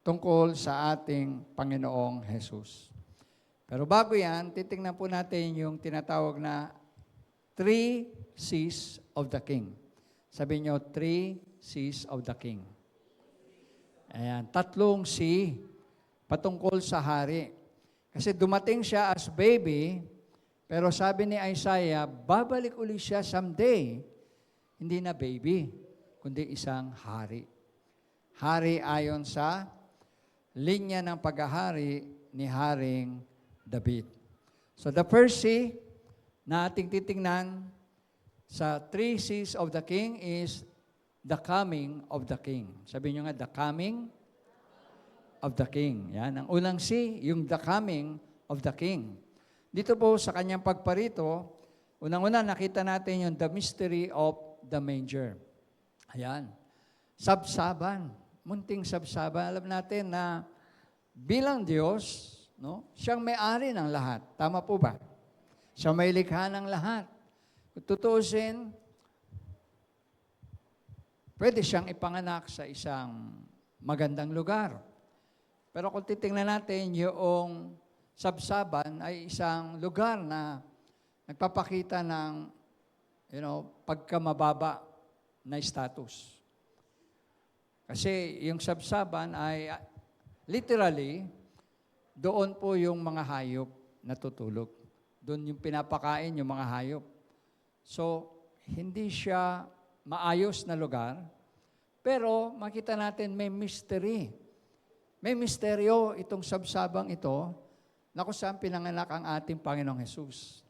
tungkol sa ating Panginoong Jesus. Pero bago yan, titingnan po natin yung tinatawag na three C's of the King. Sabi nyo, three C's of the King. Ayan, tatlong C patungkol sa hari. Kasi dumating siya as baby, pero sabi ni Isaiah, babalik uli siya someday. Hindi na baby, kundi isang hari. Hari ayon sa linya ng paghahari ni Haring David. So the first C na ating titingnan sa three C's of the King is the coming of the King. Sabi nyo nga, the coming of the King. Yan. Ang unang C, yung the coming of the King. Dito po sa kanyang pagparito, unang-una nakita natin yung the mystery of the manger. Ayan. Sabsaban. Munting sabsaban. Alam natin na bilang Diyos, no, siyang may-ari ng lahat. Tama po ba? Siya may likha ng lahat. Kung tutuusin, pwede siyang ipanganak sa isang magandang lugar. Pero kung titingnan natin, yung sabsaban ay isang lugar na nagpapakita ng pagkamababa na status. Kasi yung sabsaban ay literally, doon po yung mga hayop natutulog. Doon yung pinapakain yung mga hayop. So, hindi siya maayos na lugar, pero makita natin may mystery. May misteryo itong sabsabang ito na kung saan pinanganak ang ating Panginoong Jesus.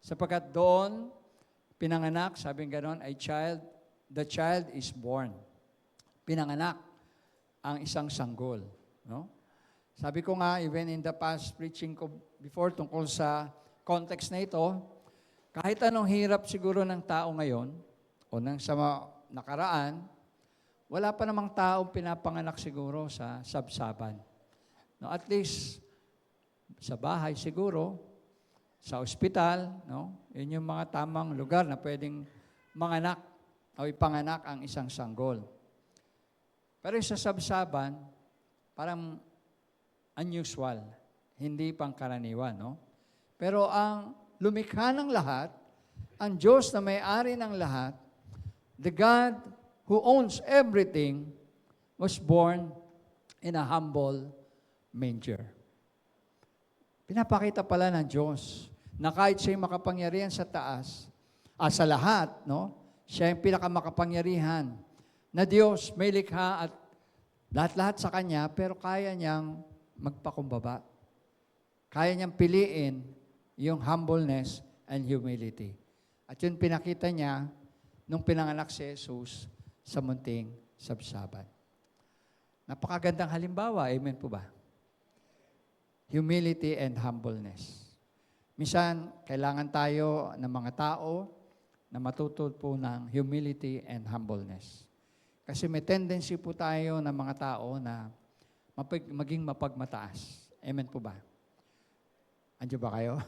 Sapagkat doon, pinanganak, sabing ganon, the child is born. Pinanganak ang isang sanggol. No? Sabi ko nga, even in the past preaching ko before tungkol sa context na ito, kahit anong hirap siguro ng tao ngayon, o sa nakaraan, wala pa namang taong pinapanganak siguro sa sabsaban. No, at least, sa bahay siguro, sa ospital, no, yun yung mga tamang lugar na pwedeng manganak o ipanganak ang isang sanggol. Pero sa sabsaban, parang unusual, hindi pangkaraniwan, no? Pero ang lumikha ng lahat, ang Diyos na may-ari ng lahat, the God who owns everything, was born in a humble manger. Pinapakita pala ng Diyos na kahit siya'y makapangyarihan sa taas, sa lahat, no? Siya yung pinakamakapangyarihan na Diyos, may likha at lahat-lahat sa Kanya, pero kaya niyang magpakumbaba. Kaya niyang piliin yung humbleness and humility. At yun pinakita niya nung pinanganak si Jesus sa munting sabsaban. Napakagandang halimbawa, amen po ba? Humility and humbleness. Minsan, kailangan tayo ng mga tao na matuto po ng humility and humbleness. Kasi may tendency po tayo ng mga tao na maging mapagmataas. Amen po ba? Andiyo ba kayo?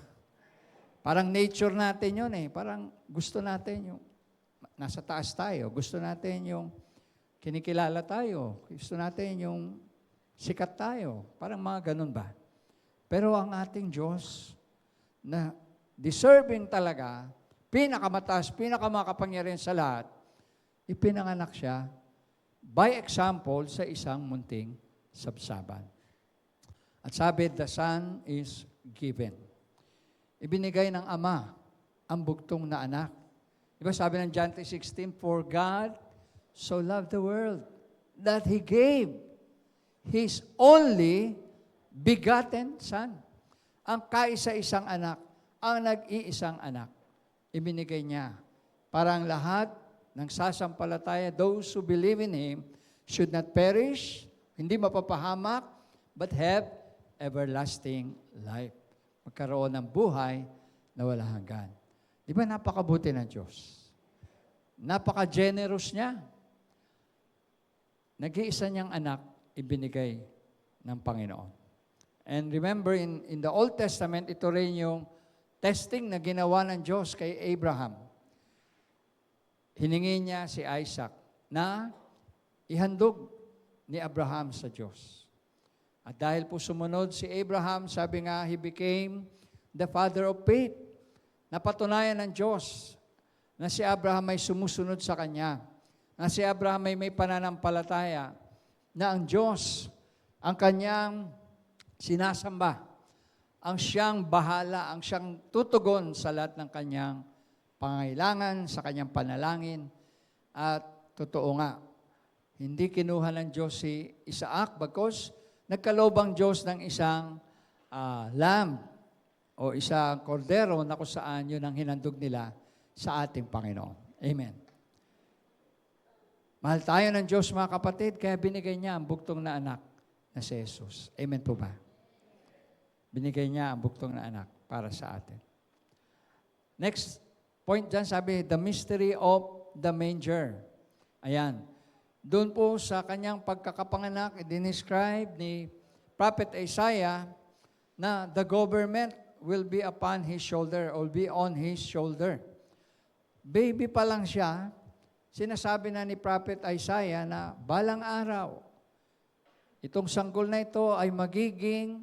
Parang nature natin yun eh. Parang gusto natin yung nasa taas tayo. Gusto natin yung kinikilala tayo. Gusto natin yung sikat tayo. Parang mga ganun ba? Pero ang ating Diyos na deserving talaga, pinakamataas, pinakamakapangyarihan sa lahat, ipinanganak siya by example sa isang munting sabsaban. At sabi, the Son is given. Ibinigay ng Ama ang bugtong na anak. Diba sabi ng John 3:16, for God so loved the world that He gave His only begotten Son. Ang kaisa-isang anak, ang nag-iisang anak, ibinigay niya para ang lahat ng sasampalataya, those who believe in Him, should not perish, hindi mapapahamak, but have everlasting life. Magkaroon ng buhay na wala hanggan. Di ba napakabuti ng Diyos? Napaka-generous niya. Nag-iisa niyang anak, ibinigay ng Panginoon. And remember, in the Old Testament, ito rin yung testing na ginawa ng Diyos kay Abraham. Hiningi niya si Isaac na ihandog ni Abraham sa Diyos. At dahil po sumunod si Abraham, sabi nga, he became the father of faith. Napatunayan ng Diyos na si Abraham ay sumusunod sa Kanya, na si Abraham ay may pananampalataya, na ang Diyos ang Kanyang sinasamba, ang siyang bahala, ang siyang tutugon sa lahat ng Kanyang pangailangan, sa Kanyang panalangin. At totoo nga, hindi kinuha ng Diyos si Isaac bagkus nagkaloob ang Diyos ng isang lamb o isang kordero na kung saan yun ang hinandog nila sa ating Panginoon. Amen. Mahal tayo ng Diyos, mga kapatid, kaya binigay niya ang buktong na anak na si Jesus. Amen po ba? Binigay niya ang buktong na anak para sa atin. Next point dyan, sabi, the mystery of the manger. Ayan. Doon po sa kanyang pagkakapanganak, dinescribe ni Prophet Isaiah na the government will be upon his shoulder or be on his shoulder. Baby pa lang siya, sinasabi na ni Prophet Isaiah na balang araw, itong sanggol na ito ay magiging,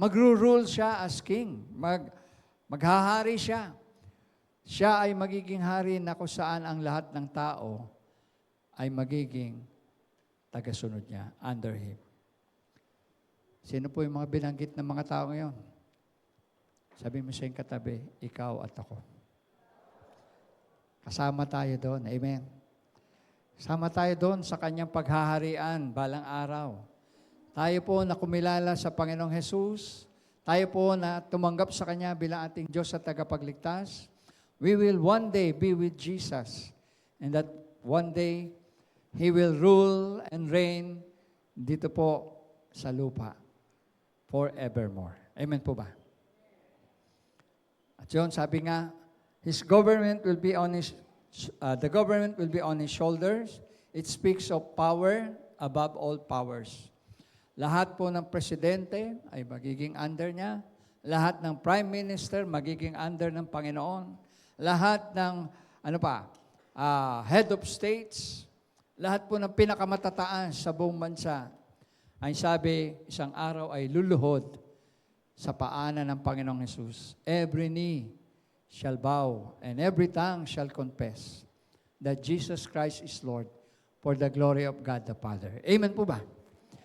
magro-rule siya as king. Maghahari siya. Siya ay magiging hari na kung saan ang lahat ng tao ay magiging tagasunod niya, under him. Sino po yung mga binanggit ng mga tao ngayon? Sabi mo sa iyong katabi, ikaw at ako. Kasama tayo doon. Amen. Kasama tayo doon sa kanyang paghaharian balang araw. Tayo po na kumilala sa Panginoong Jesus. Tayo po na tumanggap sa Kanya bilang ating Diyos at tagapagligtas. We will one day be with Jesus. And that one day, He will rule and reign dito po sa lupa forevermore. Amen po ba? At yun, sabi nga, His government will be on the government will be on His shoulders. It speaks of power above all powers. Lahat po ng presidente ay magiging under niya. Lahat ng prime minister magiging under ng Panginoon. Lahat ng, head of states, lahat po ng pinakamatataan sa buong bansa, ay sabi, isang araw ay luluhod sa paanan ng Panginoong Jesus. Every knee shall bow and every tongue shall confess that Jesus Christ is Lord for the glory of God the Father. Amen po ba?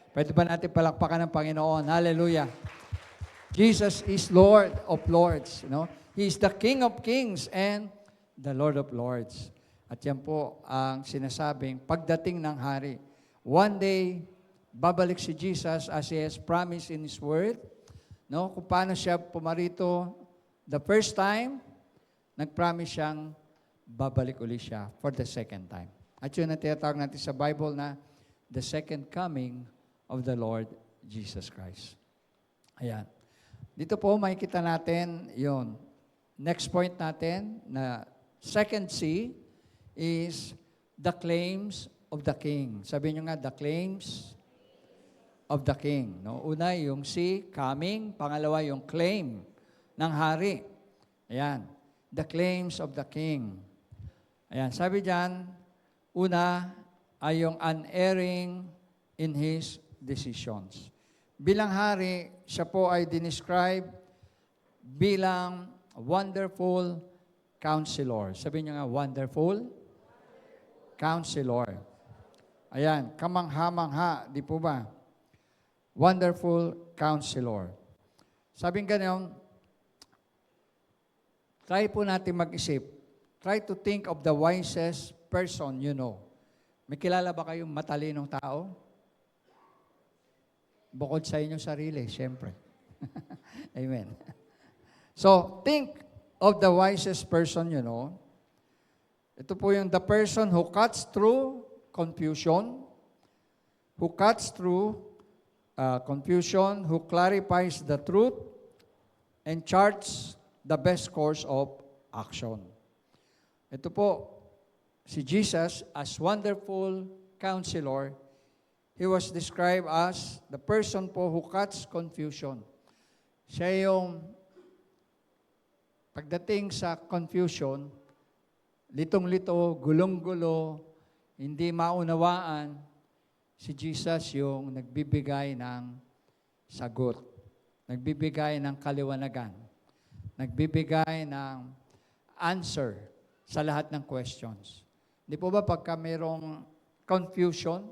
Pwede ba natin palakpakan ng Panginoon? Hallelujah. Jesus is Lord of Lords. He is the King of Kings and the Lord of Lords. At yan po ang sinasabing pagdating ng hari. One day, babalik si Jesus as He has promised in His Word. Kung paano siya pumarito the first time, nag-promise siyang babalik uli siya for the second time. At yun ang tinatawag natin sa Bible na the second coming of the Lord Jesus Christ. Ayan. Dito po makikita natin yun. Next point natin na second C is the claims of the king. Sabi nyo nga, the claims of the king. Una, yung C, coming. Pangalawa, yung claim ng hari. Ayan. The claims of the king. Ayan. Sabi dyan, una ay yung unerring in his decisions. Bilang hari, siya po ay dinescribe bilang wonderful counselor. Sabi niyo nga, wonderful counselor. Ayan, kamangha-mangha, di po ba? Wonderful counselor. Sabing ganyan, try po natin mag-isip. Try to think of the wisest person you know. May kilala ba kayong matalinong tao? Bukod sa inyong sarili, siyempre. Amen. So, think of the wisest person you know. Ito po yung the person who cuts through confusion, who cuts through confusion, who clarifies the truth, and charts the best course of action. Ito po, si Jesus as wonderful counselor, He was described as the person po who cuts confusion. Siya yung pagdating sa confusion, litong-lito, gulong-gulo, hindi maunawaan, Si Jesus yung nagbibigay ng sagot, nagbibigay ng kaliwanagan, nagbibigay ng answer sa lahat ng questions. Di po ba pagka mayroong confusion,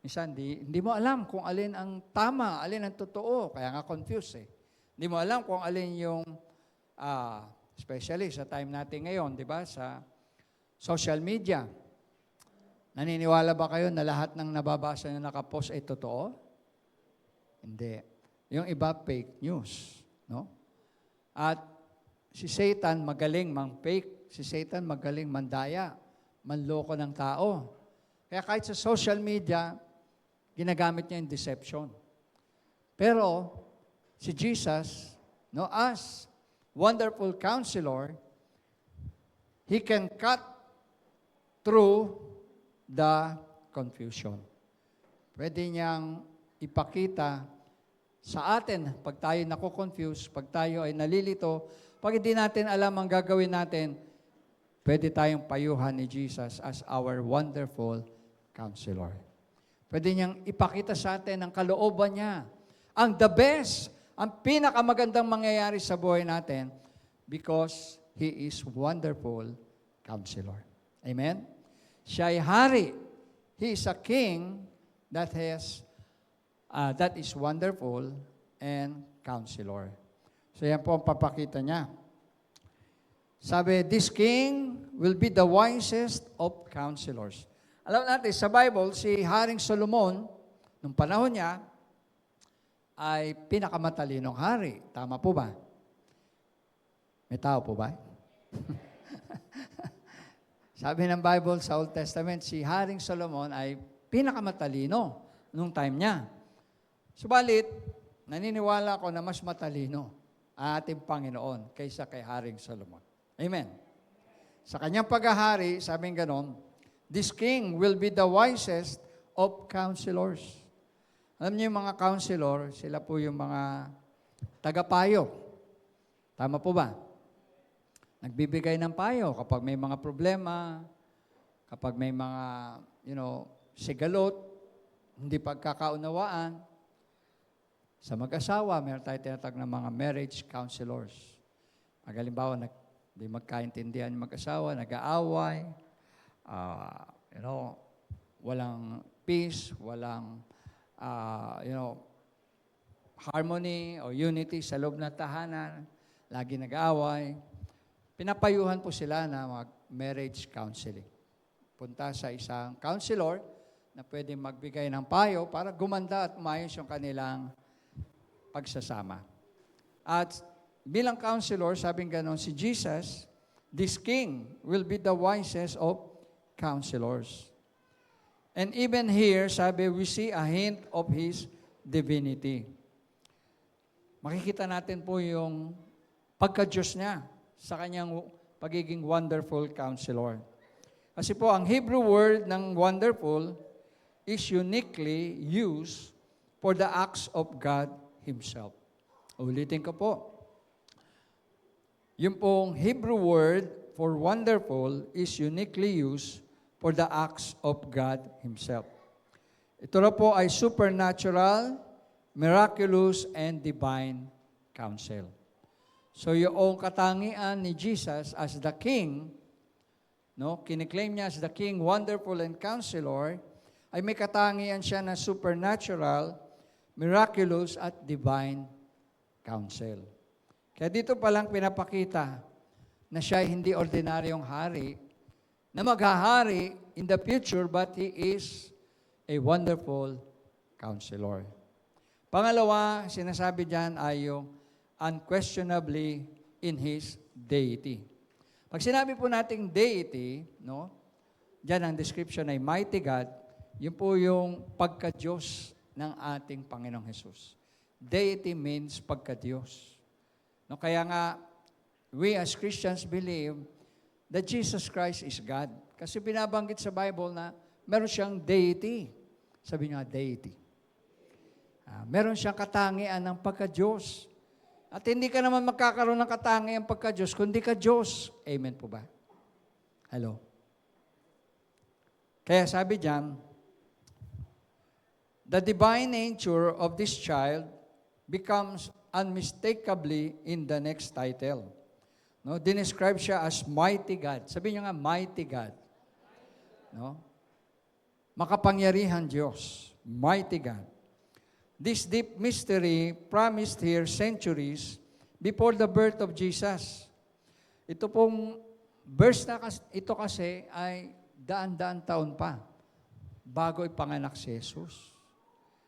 minsan hindi mo alam kung alin ang tama, alin ang totoo, kaya nga confused eh. Hindi mo alam kung alin yung, especially sa time natin ngayon, di ba, sa social media. Naniniwala ba kayo na lahat ng nababasa na nakapost ay totoo? Hindi. Yung iba, fake news. No? At si Satan magaling mang-fake. Si Satan magaling mandaya, manloko ng tao. Kaya kahit sa social media, ginagamit niya yung deception. Pero si Jesus, no, as wonderful counselor, He can cut through the confusion. Pwede niyang ipakita sa atin pag tayo nako-confuse, pag tayo ay nalilito, pag hindi natin alam ang gagawin natin, pwede tayong payuhan ni Jesus as our wonderful counselor. Pwede niyang ipakita sa atin ang kalooban niya. Ang the best, ang pinakamagandang mangyayari sa buhay natin because He is wonderful counselor. Amen? Siya ay hari. He is a king that is wonderful and counselor. So yan po ang papakita niya. Sabi, this king will be the wisest of counselors. Alam natin, sa Bible, si Haring Solomon, nung panahon niya, ay pinakamatalinong hari. Tama po ba? May tao po ba? Sabi ng Bible sa Old Testament, si Haring Solomon ay pinakamatalino nung time niya. Subalit, naniniwala ako na mas matalino ang ating Panginoon kaysa kay Haring Solomon. Amen. Sa kanyang paghahari, sabing ganon, this king will be the wisest of counselors. Alam niyo yung mga counselor, sila po yung mga tagapayo. Tama po ba? Nagbibigay ng payo kapag may mga problema, kapag may mga, sigalot, hindi pagkakaunawaan. Sa mag-asawa, meron tayo tinatag ng mga marriage counselors. Halimbawa, hindi magkaintindihan yung mag-asawa, nag-aaway, walang peace, walang, harmony o unity sa loob ng tahanan, lagi nag-aaway. Pinapayuhan po sila na mag-marriage counseling. Punta sa isang counselor na pwedeng magbigay ng payo para gumanda at umayos yung kanilang pagsasama. At bilang counselor, sabing ganon, si Jesus, this king will be the wisest of counselors. And even here, sabi, we see a hint of His divinity. Makikita natin po yung pagka-Diyos niya sa kanyang pagiging wonderful counselor. Kasi po, ang Hebrew word ng wonderful is uniquely used for the acts of God Himself. Ulitin ko po. Yung pong Hebrew word for wonderful is uniquely used for the acts of God Himself. Ito na po ay supernatural, miraculous, and divine counsel. So yung katangian ni Jesus as the King, kiniklaim niya as the King, wonderful and counselor, ay may katangian siya na supernatural, miraculous, at divine counsel. Kaya dito palang pinapakita na siya ay hindi ordinaryong hari, na maghahari in the future, but He is a wonderful counselor. Pangalawa, sinasabi diyan ay yung unquestionably in His deity. Pag sinabi po nating deity, diyan ang description ay mighty God, yun po yung pagka-Diyos ng ating Panginoong Hesus. Deity means pagka-Diyos. Kaya nga, we as Christians believe that Jesus Christ is God. Kasi binabanggit sa Bible na meron siyang deity. Sabi niya, deity. Meron siyang katangian ng pagka-Diyos. At hindi ka naman magkakaroon ng katangian pagka-Diyos, kundi ka Diyos. Amen po ba? Hello? Kaya sabi diyan, The divine nature of this child becomes unmistakably in the next title. No, dinescribe siya as mighty God. Sabihin niyo nga, mighty God. No? Makapangyarihan Diyos, mighty God. This deep mystery promised here centuries before the birth of Jesus. Ito pong verse na ito kasi ay daan-daan taon pa bago ipanganak si Jesus.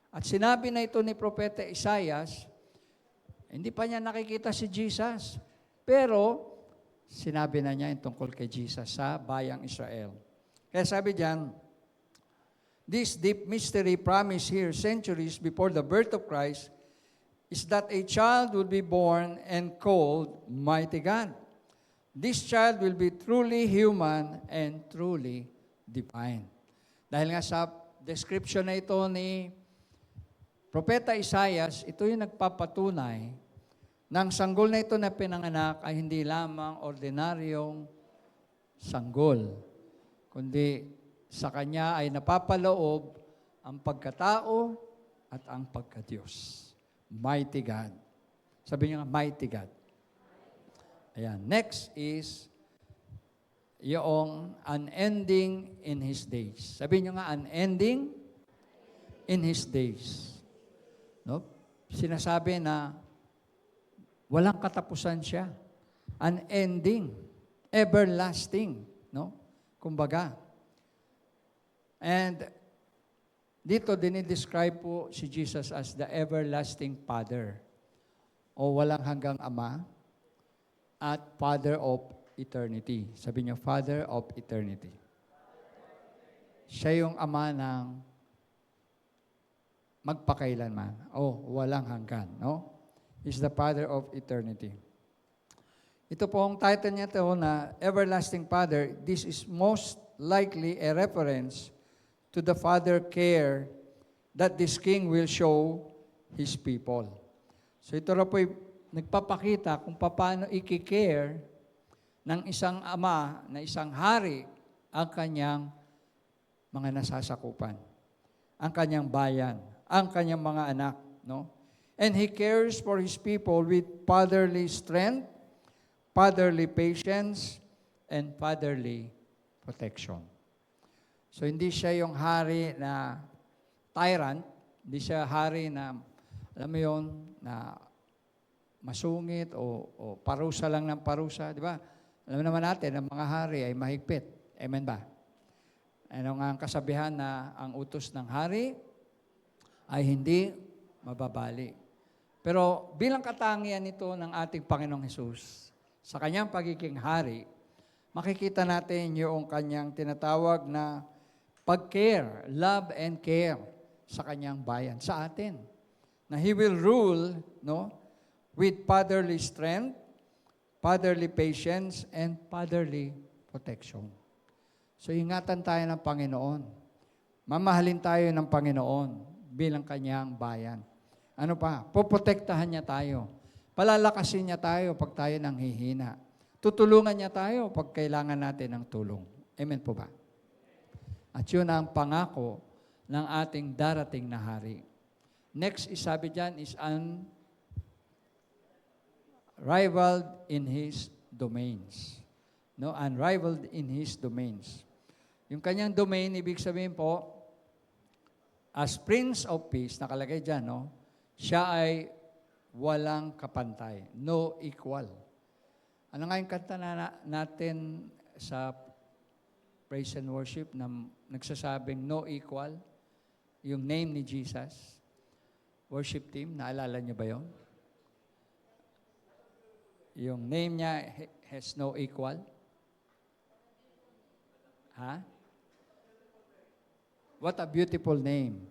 At sinabi na ito ni Propeta Isaias, hindi pa niya nakikita si Jesus, pero sinabi na niya yung tungkol kay Jesus sa bayang Israel. Kaya sabi diyan, this deep mystery promised here centuries before the birth of Christ is that a child will be born and called Mighty God. This child will be truly human and truly divine. Dahil nga sa description na ito ni Propeta Isaias, ito yung nagpapatunay ng sanggol na ito na pinanganak ay hindi lamang ordinaryong sanggol, kundi sa kanya ay napapaloob ang pagkatao at ang pagkadiyos. Mighty God. Sabi niyo nga, mighty God. Ayan. Next is yung unending in His days. Sabi niyo nga, unending in His days. No? Sinasabi na walang katapusan siya. Unending. Everlasting. No? Kumbaga. And dito dinidescribe po si Jesus as the everlasting Father o walang hanggang Ama at Father of eternity. Sabi niyo, Father of eternity. Siya yung Ama ng magpakailanman o walang hanggan. No? He's the Father of eternity. Ito po ang title niya ito na Everlasting Father. This is most likely a reference to the Father care that this King will show His people. So ito na po nagpapakita kung paano i-care ng isang ama, na isang hari, ang kanyang mga nasasakupan, ang kanyang bayan, ang kanyang mga anak. No? And He cares for His people with fatherly strength, fatherly patience, and fatherly protection. So, hindi siya yung hari na tyrant, hindi siya hari na, alam mo yun, na masungit o parusa lang ng parusa, di ba? Alam naman natin, ang mga hari ay mahigpit. Amen ba? Ano nga ang kasabihan na ang utos ng hari ay hindi mababali. Pero bilang katangian nito ng ating Panginoong Hesus, sa kanyang pagiging hari, makikita natin yung kanyang tinatawag na pag-care, love and care sa kanyang bayan, sa atin. Na He will rule, no, with fatherly strength, fatherly patience, and fatherly protection. So, ingatan tayo ng Panginoon. Mamahalin tayo ng Panginoon bilang kanyang bayan. Ano pa? Poprotektahan niya tayo. Palalakasin niya tayo pag tayo nanghihina. Tutulungan niya tayo pag kailangan natin ng tulong. Amen po ba? At yun ang pangako ng ating darating na hari. Next, sabi dyan, is unrivaled in His domains. No? Unrivaled in His domains. Yung kanyang domain, ibig sabihin po, as Prince of Peace, nakalagay dyan, no? Siya ay walang kapantay. No equal. Ano nga yung kanta natin sa praise and worship na nagsasabing no equal? Yung name ni Jesus. Worship team, naalala niyo ba yun? Yung name niya has no equal. Ha? What a beautiful name.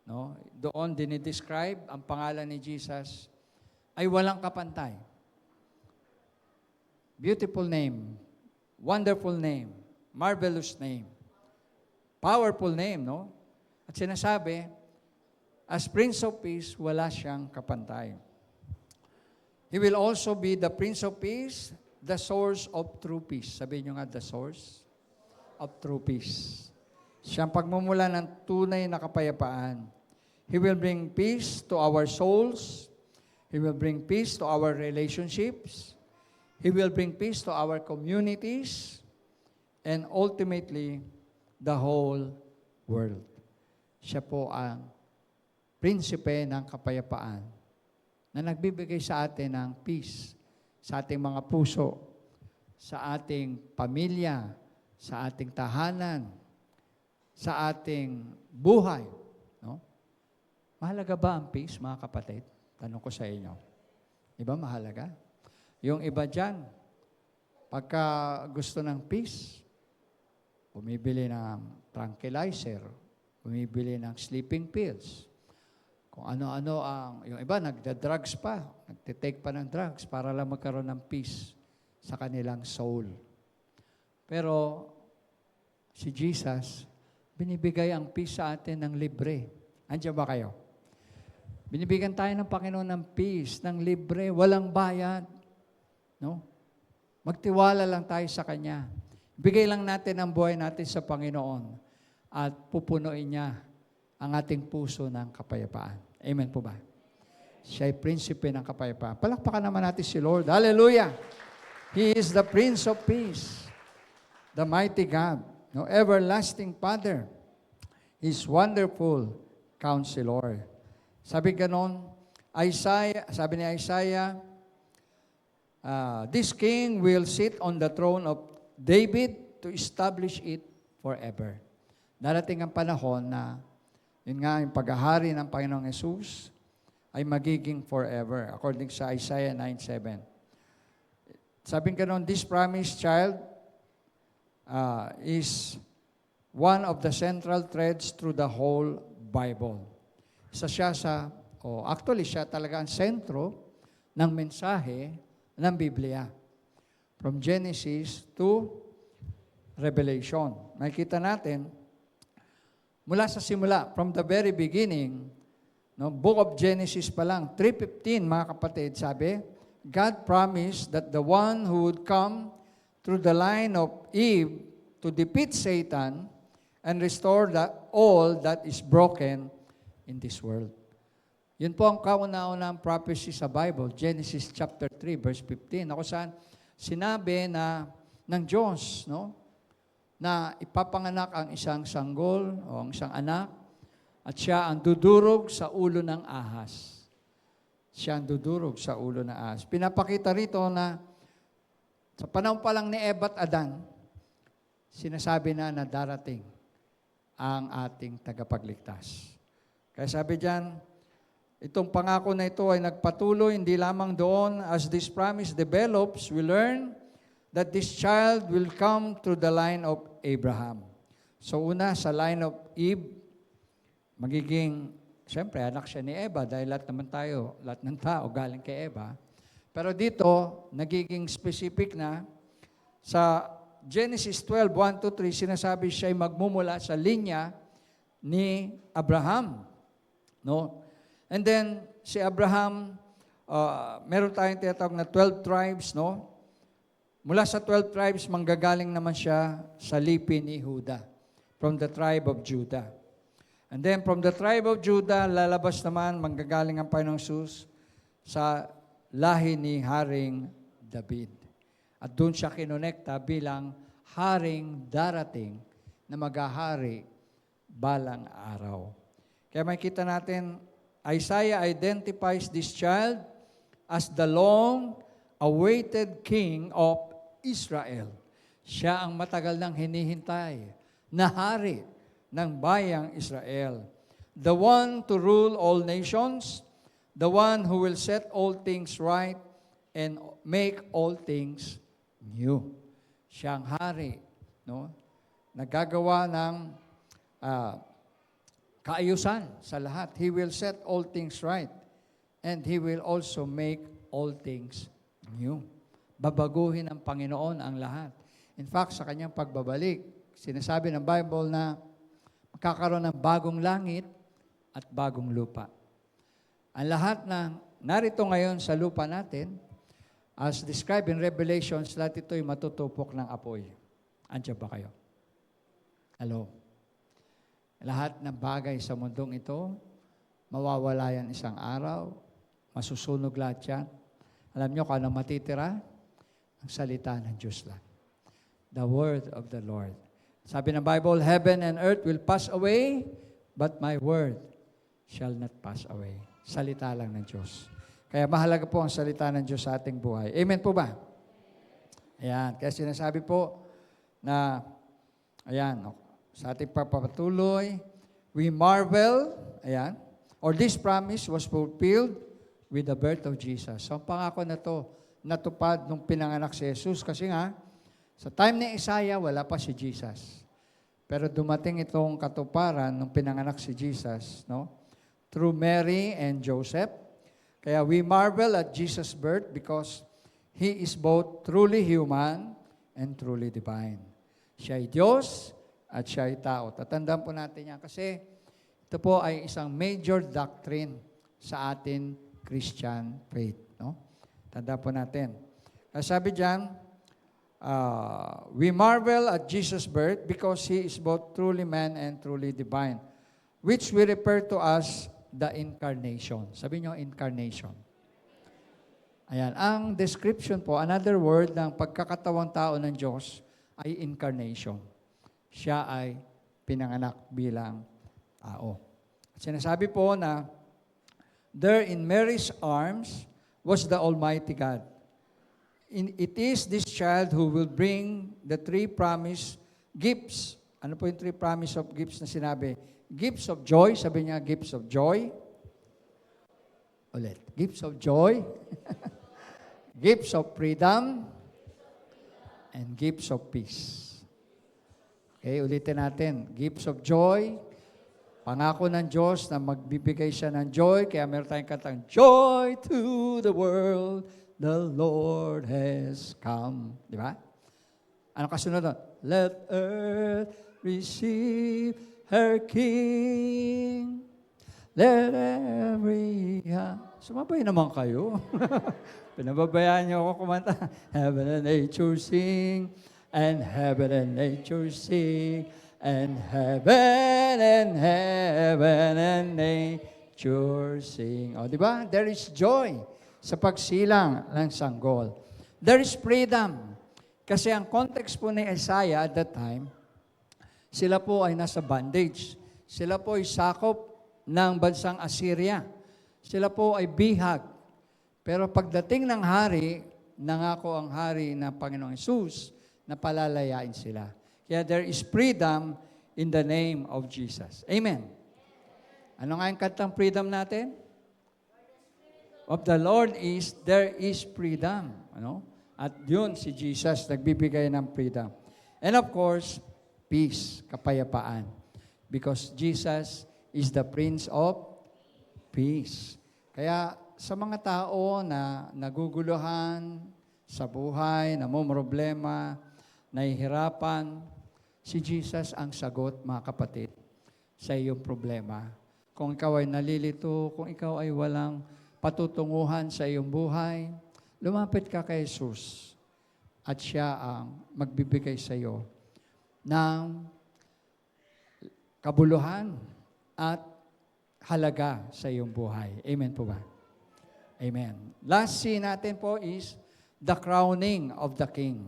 No? Doon dinidescribe ang pangalan ni Jesus ay walang kapantay. Beautiful name, wonderful name, marvelous name, powerful name, no? At sinasabi, as Prince of Peace, wala siyang kapantay. He will also be the Prince of Peace, the source of true peace. Sabihin nyo nga, the source of true peace. Siyang pagmumula ng tunay na kapayapaan. He will bring peace to our souls. He will bring peace to our relationships. He will bring peace to our communities. And ultimately, the whole world. Siya po ang prinsipe ng kapayapaan na nagbibigay sa atin ng peace sa ating mga puso, sa ating pamilya, sa ating tahanan, sa ating buhay. No? Mahalaga ba ang peace, mga kapatid? Tanong ko sa inyo. Di ba mahalaga? Yung iba dyan, pagka gusto ng peace, bumibili ng tranquilizer, bumibili ng sleeping pills, kung ano-ano yung iba nagda-drugs pa, nagtitake pa ng drugs para lang magkaroon ng peace sa kanilang soul. Pero si Jesus, binibigay ang peace sa atin ng libre. Andiyan ba kayo? Binibigyan tayo ng Panginoon ng peace, ng libre, walang bayad. No? Magtiwala lang tayo sa Kanya. Bigay lang natin ang buhay natin sa Panginoon at pupunuin niya ang ating puso ng kapayapaan. Amen po ba? Siya ay prinsipe ng kapayapaan. Palakpakan naman natin si Lord. Hallelujah! He is the Prince of Peace, the mighty God, no everlasting Father, His wonderful Counselor. Sabi ganon, sabi ni Isaiah, this king will sit on the throne of David to establish it forever. Darating ang panahon na, yun nga, yung paghahari ng Panginoong Yesus ay magiging forever, according sa Isaiah 9:7. Sabi ganon, this promised child is one of the central threads through the whole Bible. Siya talaga ang sentro ng mensahe ng Biblia. From Genesis to Revelation. Makikita natin, mula sa simula, from the very beginning, no, Book of Genesis pa lang, 3:15, mga kapatid, sabi, God promised that the one who would come through the line of Eve to defeat Satan and restore all that is broken in this world. Yun po ang kauna-unang prophecy sa Bible, Genesis chapter 3, verse 15, ako saan sinabi na ng Diyos, no, na ipapanganak ang isang sanggol o ang isang anak at siya ang dudurog sa ulo ng ahas. Siya ang dudurog sa ulo ng ahas. Pinapakita rito na sa panahon pa lang ni Eva at Adan, sinasabi na darating ang ating tagapagligtas. Kaya sabi diyan, itong pangako na ito ay nagpatuloy hindi lamang doon. As this promise develops, we learn that this child will come through the line of Abraham. So una, sa line of Eve, magiging, siyempre, anak siya ni Eva dahil lahat ng tao galing kay Eva. Pero dito, nagiging specific na sa Genesis 12, 1-3, sinasabi siya ay magmumula sa linya ni Abraham. No? And then, si Abraham, meron tayong tinatawag na 12 tribes, no? Mula sa 12 tribes, manggagaling naman siya sa lipi ni Juda, from the tribe of Judah. And then, from the tribe of Judah, lalabas naman, manggagaling ang Panginoong Jesus sa lahi ni Haring David. At doon siya kinonekta bilang haring darating na maghahari balang araw. Kaya makikita natin, Isaiah identifies this child as the long-awaited king of Israel. Siya ang matagal nang hinihintay na hari ng bayang Israel. The one to rule all nations, the one who will set all things right and make all things new. Siya ang hari, no? Nagagawa ng kaayusan sa lahat. He will set all things right and He will also make all things new. Babaguhin ng Panginoon ang lahat. In fact, sa kanyang pagbabalik, sinasabi ng Bible na magkakaroon ng bagong langit at bagong lupa. Ang lahat na narito ngayon sa lupa natin, as described in Revelations, lahat ito'y matutupok ng apoy. Andiyan ba kayo? Hello? Lahat ng bagay sa mundong ito Mawawala yan isang araw. Masusunog lahat yan. Alam nyo kung ano matitira? Ang salita ng Diyos lang. The word of the Lord. Sabi ng Bible, heaven and earth will pass away, but my word shall not pass away. Salita lang ng Diyos. Kaya mahalaga po ang salita ng Diyos sa ating buhay. Amen po ba? Ayan. Kaya sinasabi po na, ayan, sa ating papatuloy, we marvel, ayan, or this promise was fulfilled with the birth of Jesus. So, ang pangako na to, natupad nung pinanganak si Jesus. Kasi nga, sa time ni Isaiah, wala pa si Jesus. Pero dumating itong katuparan nung pinanganak si Jesus, no? Through Mary and Joseph. Kaya we marvel at Jesus' birth because He is both truly human and truly divine. Siya ay Diyos at siya ay tao. Tatandaan po natin yan kasi ito po ay isang major doctrine sa atin Christian faith. No? Tandaan po natin. Sabi dyan, we marvel at Jesus' birth because He is both truly man and truly divine, which we refer to as the incarnation. Sabi nyo, incarnation. Ayan. Ang description po, another word ng pagkakatawang tao ng Diyos ay incarnation. Siya ay pinanganak bilang tao. Sinasabi po na there in Mary's arms was the Almighty God. It is this child who will bring the three promised gifts. Ano po yung three promise of gifts na sinabi? Gifts of joy, sabi niya, gifts of joy. Ulit, gifts of joy, gifts of freedom, and gifts of peace. Okay, ulitin natin. Gifts of joy, pangako ng Diyos na magbibigay siya ng joy, kaya meron tayong kantang, joy to the world, the Lord has come. Di ba? Ano kasunod doon? Let earth receive her King. Let every sumabay naman kayo. Pinababayaan niyo ako kumanta. Heaven and nature sing, and heaven and nature sing, and heaven and nature sing. O, di ba? There is joy sa pagsilang ng sanggol. There is freedom. Kasi ang context po ni Isaiah at that time, sila po ay nasa bondage. Sila po ay sakop ng bansang Assyria. Sila po ay bihag. Pero pagdating ng hari, nangako ang hari na Panginoong Hesus na palalayain sila. Kaya there is freedom in the name of Jesus. Amen. Ano nga yung kantang freedom natin? Of the Lord is, there is freedom. Ano? At yun si Jesus nagbibigay ng freedom. And of course, peace, kapayapaan. Because Jesus is the Prince of Peace. Kaya sa mga tao na naguguluhan sa buhay, namumroblema, nahihirapan, si Jesus ang sagot, mga kapatid, sa iyong problema. Kung ikaw ay nalilito, kung ikaw ay walang patutunguhan sa iyong buhay, lumapit ka kay Jesus at siya ang magbibigay sa iyo ng kabuluhan at halaga sa iyong buhay. Amen po ba? Amen. Last scene natin po is the crowning of the King.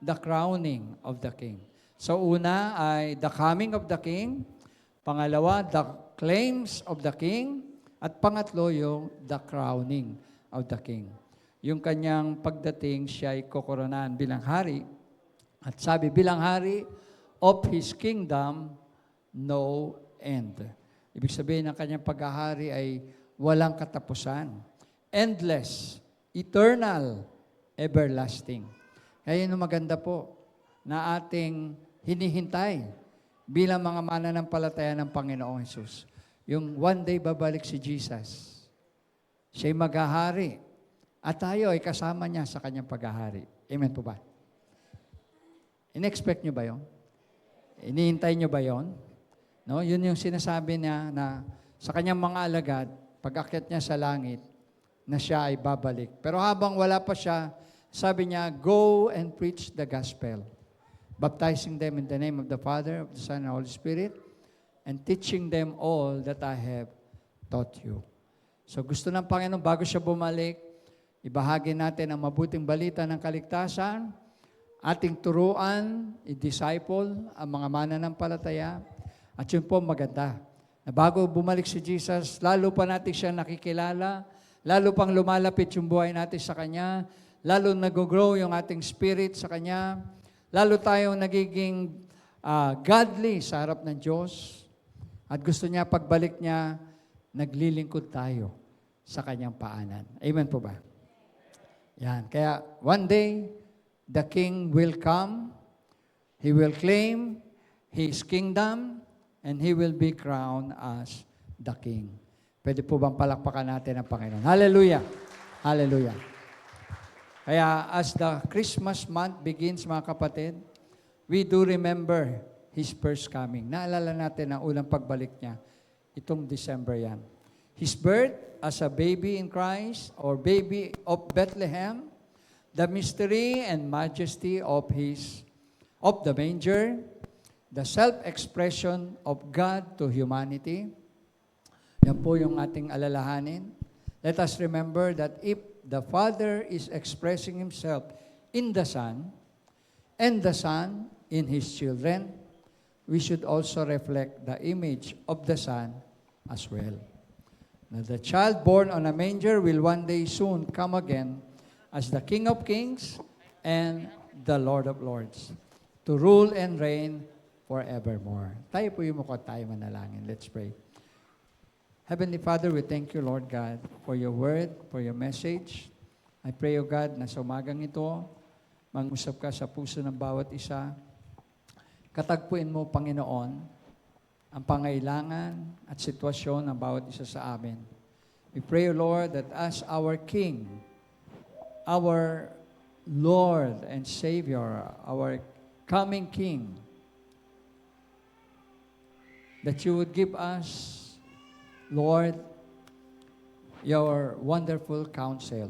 The crowning of the King. So una ay the coming of the King. Pangalawa, the claims of the King. At pangatlo, yung the crowning of the King. Yung kanyang pagdating, siya ay kokoronahan bilang hari. At sabi, bilang hari of His kingdom, no end. Ibig sabihin ng kanyang paghahari ay walang katapusan. Endless, eternal, everlasting. Kaya yun ang maganda po na ating hinihintay bilang mga mananampalataya ng Panginoong Hesus. Yung one day babalik si Jesus. Siya'y maghahari. At tayo ay kasama niya sa kanyang paghahari. Amen po ba? In-expect nyo ba yun? Inihintay nyo ba yun? No? Yun yung sinasabi niya na sa kanyang mga alagad, pag-akyat niya sa langit, na siya ay babalik. Pero habang wala pa siya, sabi niya, go and preach the gospel, baptizing them in the name of the Father, of the Son, and Holy Spirit, and teaching them all that I have taught you. So gusto ng Panginoon, bago siya bumalik, ibahagi natin ang mabuting balita ng kaligtasan, ating turuan, i-disciple ang mga mananampalataya, at yun po maganda. Na bago bumalik si Jesus, lalo pa natin siya nakikilala, lalo pang lumalapit yung buhay natin sa Kanya, lalo nag-grow yung ating spirit sa Kanya, lalo tayong nagiging godly sa harap ng Diyos, at gusto niya pagbalik niya, naglilingkod tayo sa Kanyang paanan. Amen po ba? Yan. Kaya one day, the King will come, He will claim His kingdom, and He will be crowned as the King. Pwede po bang palakpakan natin ang Panginoon? Hallelujah! Hallelujah! Kaya as the Christmas month begins, mga kapatid, we do remember His first coming. Naalala natin ang unang pagbalik niya. Itong December yan. His birth as a baby in Christ, or baby of Bethlehem, the mystery and majesty of the manger, the self-expression of God to humanity. Yan po yung ating alalahanin. Let us remember that if the Father is expressing Himself in the Son, and the Son in His children, we should also reflect the image of the Son as well. Now, the child born on a manger will one day soon come again as the King of Kings and the Lord of Lords, to rule and reign forevermore. Tayo po yung mukha, tayo manalangin. Let's pray. Heavenly Father, we thank you, Lord God, for your word, for your message. I pray, O God, na sa umagang ito, mag-usap ka sa puso ng bawat isa. Katagpuin mo, Panginoon, ang pangailangan at sitwasyon ng bawat isa sa amin. We pray, O Lord, that as our King, our Lord and Savior, our coming King, that you would give us, Lord, your wonderful counsel.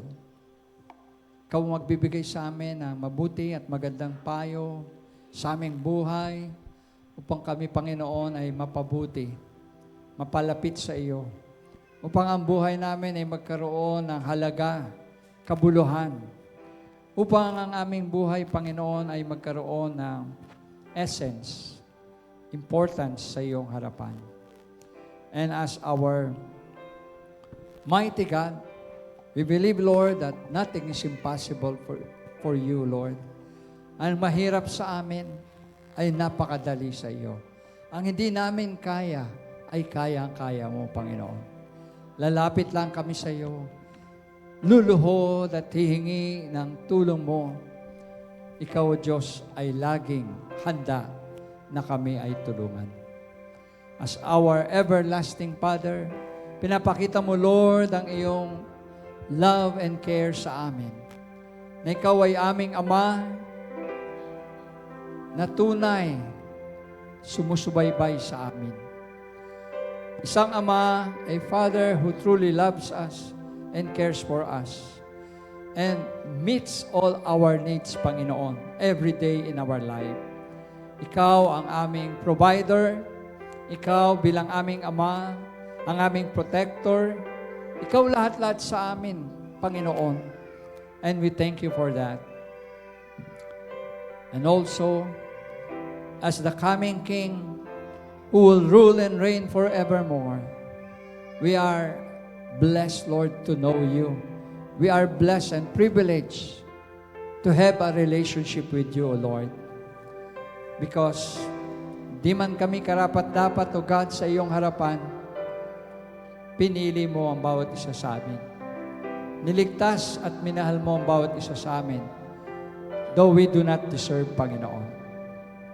Ikaw magbibigay sa amin ng mabuti at magandang payo sa aming buhay upang kami, Panginoon, ay mapabuti, mapalapit sa iyo, upang ang buhay namin ay magkaroon ng halaga, kabuluhan, upang ang aming buhay, Panginoon, ay magkaroon ng essence, importance sa iyong harapan. And as our mighty God, we believe, Lord, that nothing is impossible for you, Lord. Ang mahirap sa amin ay napakadali sa iyo. Ang hindi namin kaya ay kaya-kaya mo, Panginoon. Lalapit lang kami sa iyo. Luluhod at hihingi ng tulong mo. Ikaw, O Diyos, ay laging handa na kami ay tulungan. As our everlasting Father, pinapakita mo, Lord, ang iyong love and care sa amin. Na ikaw ay aming Ama na tunay sumusubaybay sa amin. Isang Ama, a Father who truly loves us and cares for us and meets all our needs, Panginoon, every day in our life. Ikaw ang aming provider, ikaw bilang aming Ama, ang aming protector, ikaw lahat-lahat sa amin, Panginoon. And we thank you for that. And also, as the coming King who will rule and reign forevermore, we are blessed, Lord, to know you. We are blessed and privileged to have a relationship with you, O Lord. Because di man kami karapat-dapat, O God, sa iyong harapan, pinili mo ang bawat isa sa amin. Niligtas at minahal mo ang bawat isa sa amin, though we do not deserve, Panginoon.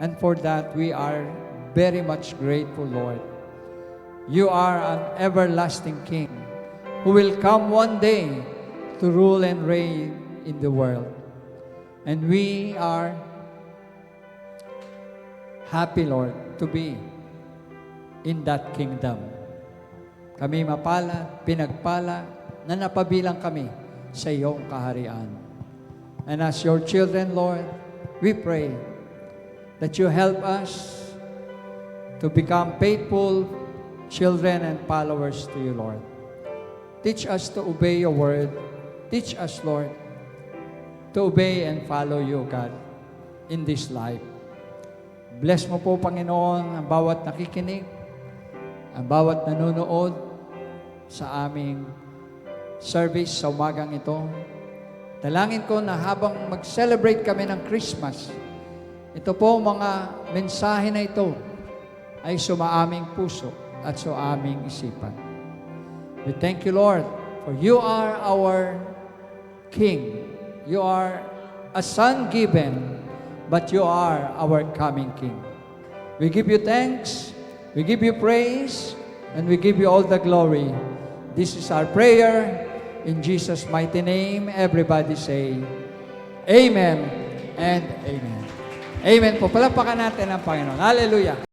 And for that, we are very much grateful, Lord. You are an everlasting King who will come one day to rule and reign in the world. And we are happy, Lord, to be in that kingdom. Kami mapala, pinagpala, na napabilang kami sa iyong kaharian. And as your children, Lord, we pray that you help us to become faithful children and followers to you, Lord. Teach us to obey your word. Teach us, Lord, to obey and follow you, God, in this life. Bless mo po, Panginoon, ang bawat nakikinig, ang bawat nanonood sa aming service sa umagang ito. Dalangin ko na habang mag-celebrate kami ng Christmas, ito po mga mensahe na ito ay sumaaming puso at suaming isipan. We thank you, Lord, for you are our King. You are a son given, but you are our coming King. We give you thanks, we give you praise, and we give you all the glory. This is our prayer. In Jesus' mighty name, everybody say, Amen and Amen. Amen po. Palapakan natin ang Panginoon. Hallelujah.